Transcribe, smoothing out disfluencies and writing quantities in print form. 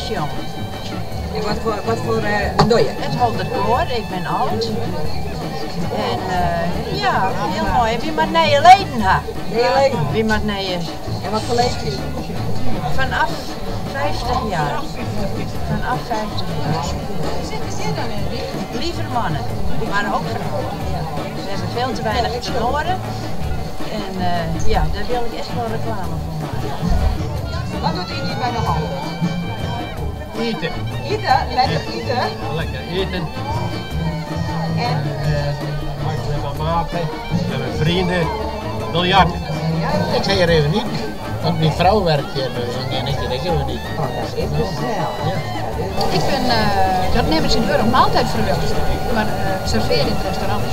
pensioen. En wat voor doe je? Het 100 jaar, ik ben oud. En ja, heel mooi. Wie maar naar je leden ha. Wie maar naar je. En wat voor leeftijd? Vanaf 50 jaar. Vanaf 50 jaar. Liever mannen, maar ook vrouwen. We hebben veel te weinig verloren. En ja, daar wil ik echt wel reclame voor maken. Wat doet u hier bij de hand? Eten. Eten? Lekker eten? Ja, lekker eten. En? Met mijn maten, met mijn vrienden. Biljarten. Ik zei er even niet, want mijn vrouw werkt hier en ik dat doen we niet. Oh, dat is even snel. Ik ben, dat nemen ze in de maaltijd verwerkt, maar serveren in het restaurant.